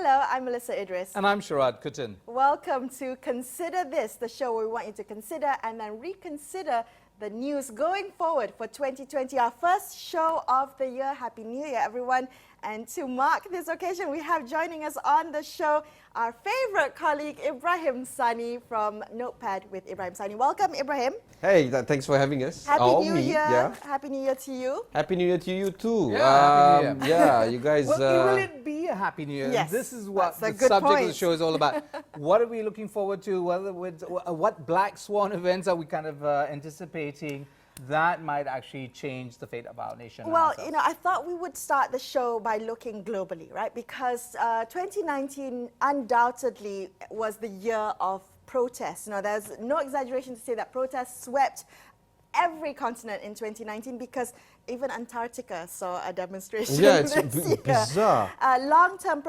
Hello, I'm Melisa Idris. And I'm Sharaad Kuttan. Welcome to Consider This, the show where we want you to consider and then reconsider the news going forward for 2020, our first show of the year. Happy New Year, everyone. And to mark this occasion, we have joining us on the show our favorite colleague, Ibrahim Sani from Notepad with Ibrahim Sani. Welcome, Ibrahim. Hey, thanks for having us. Happy New Year. Yeah. Happy New Year to you. Happy New Year to you too. Yeah, Happy New Year. Yeah, you guys. Well, will it be a Happy New Year? Yes, This is what the good subject point. of the show is all about. What are we looking forward to? What black swan events are we kind of anticipating that might actually change the fate of our nation? Well, you know, I thought we would start the show by looking globally, right? Because 2019 undoubtedly was the year of protests. You know, there's no exaggeration to say that protests swept every continent in 2019 because even Antarctica saw a demonstration. Yeah, it's this year. bizarre. Long-term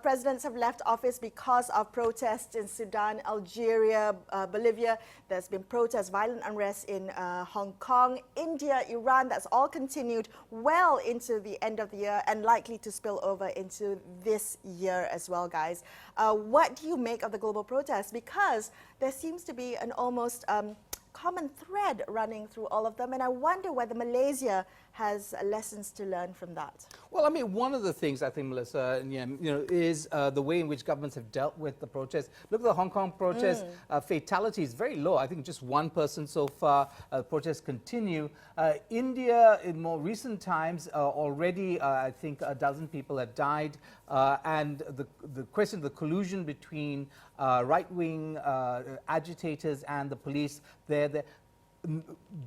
presidents have left office because of protests in Sudan, Algeria, Bolivia. There's been protests, violent unrest in Hong Kong, India, Iran. That's all continued well into the end of the year and likely to spill over into this year as well, guys. What do you make of the global protests? Because there seems to be an almost common thread running through all of them, and I wonder whether Malaysia has lessons to learn from that. Well, I mean, one of the things I think, Melissa, is the way in which governments have dealt with the protests. Look at the Hong Kong protests. Fatality is very low. I think just one person so far. Protests continue. India, in more recent times, already I think a dozen people have died. And the question of the collusion between right-wing agitators and the police, they're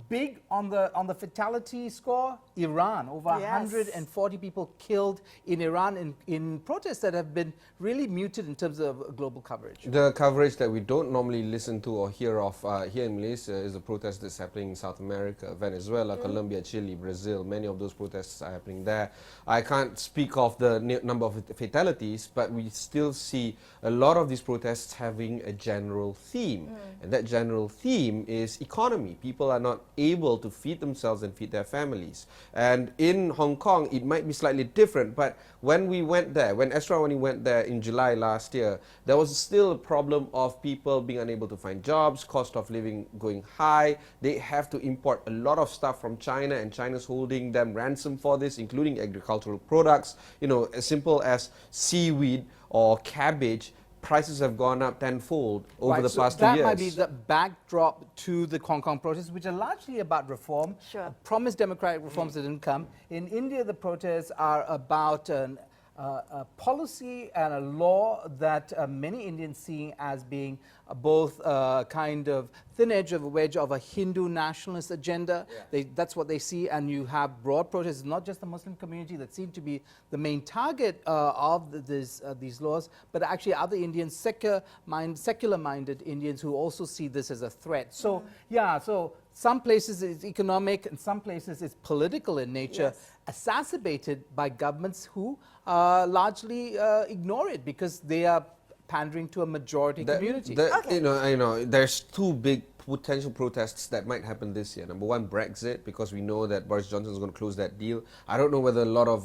big on the fatality score. Iran, over 140 people killed in Iran in protests that have been really muted in terms of global coverage. The coverage that we don't normally listen to or hear of here in Malaysia is the protest that's happening in South America, Venezuela, Colombia, Chile, Brazil. Many of those protests are happening there. I can't speak of the number of fatalities, but we still see a lot of these protests having a general theme. And that general theme is economy. People are not able to feed themselves and feed their families. And in Hong Kong, it might be slightly different, but when we went there, when Astro went there in July last year, there was still a problem of people being unable to find jobs, cost of living going high. They have to import a lot of stuff from China, and China's holding them ransom for this, including agricultural products. You know, as simple as seaweed or cabbage. Prices have gone up tenfold over the past 2 years. That might be the backdrop to the Hong Kong protests, which are largely about reform. Sure. Promised democratic reforms that didn't come. In India, the protests are about a policy and a law that many Indians see as being both kind of thin edge of a wedge of a Hindu nationalist agenda. Yeah. That's what they see, and you have broad protests, not just the Muslim community that seem to be the main target of these laws, but actually other Indians, secular-minded Indians who also see this as a threat. So, yeah, so some places it's economic and some places it's political in nature, exacerbated by governments who largely ignore it because they are pandering to a majority community. You know, there's two big potential protests that might happen this year. Number one, Brexit, because we know that Boris Johnson is going to close that deal. I don't know whether a lot of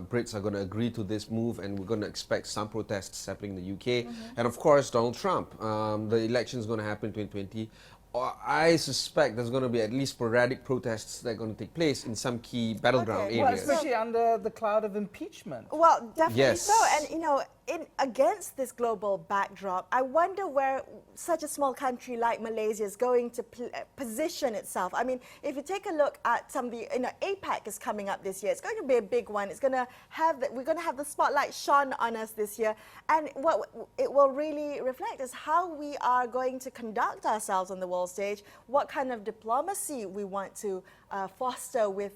Brits are going to agree to this move, and we're going to expect some protests happening in the UK. And of course, Donald Trump. The election is going to happen in 2020. I suspect there's going to be at least sporadic protests that are going to take place in some key battleground areas. Well, especially under the cloud of impeachment. Well, definitely Yes. so. And, you know, against this global backdrop, I wonder where such a small country like Malaysia is going to position itself. I mean, if you take a look at some of the, you know, APEC is coming up this year. It's going to be a big one. It's going to have we're going to have the spotlight shone on us this year. And what it will really reflect is how we are going to conduct ourselves on the world stage, what kind of diplomacy we want to foster with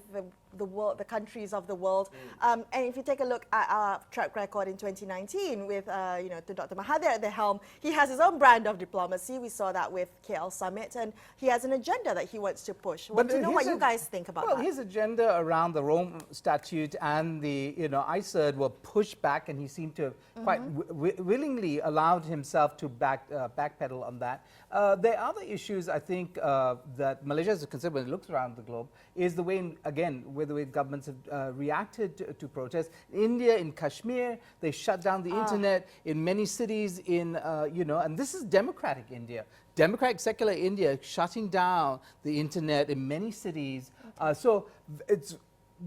the world, the countries of the world. And if you take a look at our track record in 2019 with, you know, to Dr. Mahathir at the helm, he has his own brand of diplomacy. We saw that with KL Summit, and he has an agenda that he wants to push. But to know what you guys think about that. Well, his agenda around the Rome Statute and the, you know, ICERD were pushed back, and he seemed to quite willingly allowed himself to backpedal on that. There are other issues, I think, that Malaysia has to consider when it looks around the globe. globe is the way, again, with the way governments have reacted to protests. India, in Kashmir, they shut down the internet in many cities in, and this is democratic India. Democratic secular India shutting down the internet in many cities. So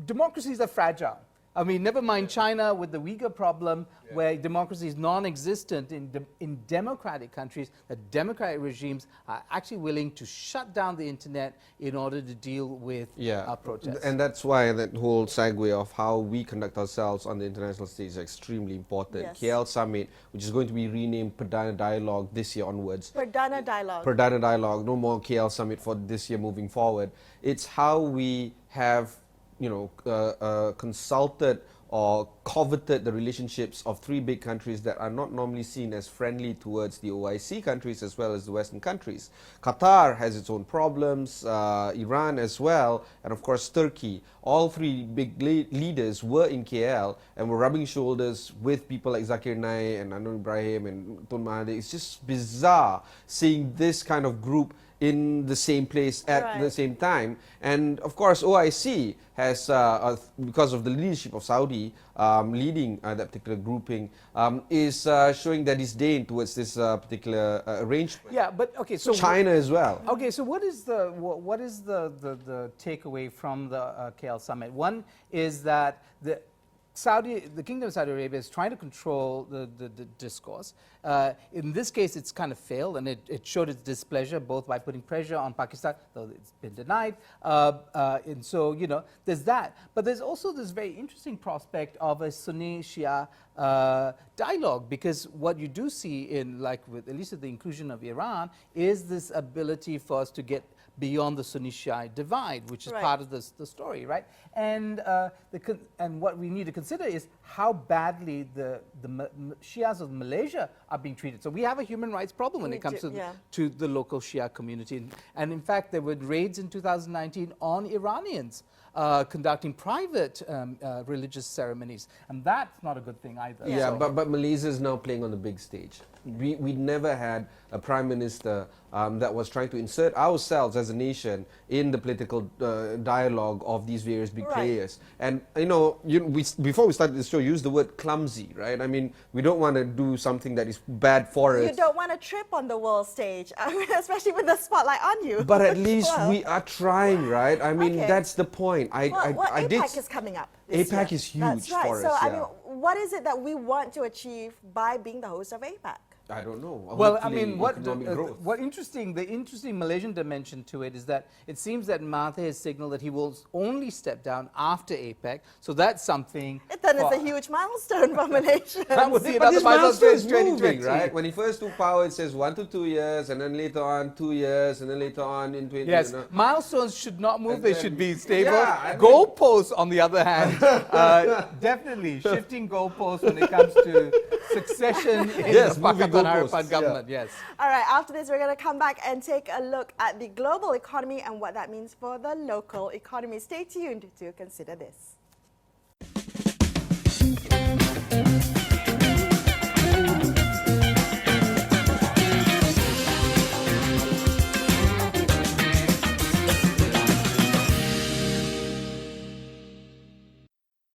democracies are fragile. I mean, never mind China with the Uyghur problem, where democracy is non-existent in democratic countries. The democratic regimes are actually willing to shut down the internet in order to deal with protests. And that's why that whole segue of how we conduct ourselves on the international stage is extremely important. Yes. KL Summit, which is going to be renamed Perdana Dialogue this year onwards. Perdana Dialogue. Perdana Dialogue, no more KL Summit for this year moving forward. It's how we have consulted or coveted the relationships of three big countries that are not normally seen as friendly towards the OIC countries as well as the Western countries. Qatar has its own problems, Iran as well, and of course Turkey. All three big leaders were in KL and were rubbing shoulders with people like Zakir Naik and Ibrahim and Tun Mahathir. It's just bizarre seeing this kind of group in the same place at the same time. And of course OIC has, because of the leadership of Saudi leading that particular grouping, is showing their disdain towards this particular arrangement. Yeah, but okay, so China as well. Okay, so what is the takeaway from the KL summit? One is that the Kingdom of Saudi Arabia is trying to control the discourse. In this case, it's kind of failed, and it showed its displeasure both by putting pressure on Pakistan, though it's been denied. And so, there's that. But there's also this very interesting prospect of a Sunni-Shia dialogue, because what you do see in, with at least with the inclusion of Iran, is this ability for us to get beyond the Sunni-Shia divide, which is part of the story, right? And what we need to consider is how badly the Shias of Malaysia are being treated. So we have a human rights problem when it comes to the local Shia community. And in fact, there were raids in 2019 on Iranians conducting private religious ceremonies. And that's not a good thing either. Yeah, but Malaysia is now playing on the big stage. We never had a prime minister that was trying to insert ourselves as a nation in the political dialogue of these various big players. And before we started this show, used the word clumsy, right? I mean, we don't want to do something that is bad for us. You don't want to trip on the world stage, especially with the spotlight on you. But at least we are trying, right? I mean, that's the point. APEC is coming up. APEC is huge for us. So, I mean, what is it that we want to achieve by being the host of APEC? I don't know. Well, I mean, the interesting Malaysian dimension to it is that it seems that Mahathir has signaled that he will only step down after APEC. So that's something. Then it's a huge milestone for Malaysia. That would be but another this milestone is 2020, moving, right? When he first took power, it says 1 to 2 years, and then later on 2 years, and then later on in 20. Yes, milestones should not move; they should be stable. Yeah, goalposts, on the other hand, definitely shifting goalposts when it comes to succession in the Pakatan Harapan government. Yes. All right. After this, we're going to come back and take a look at the global economy and what that means for the local economy. Stay tuned to consider this.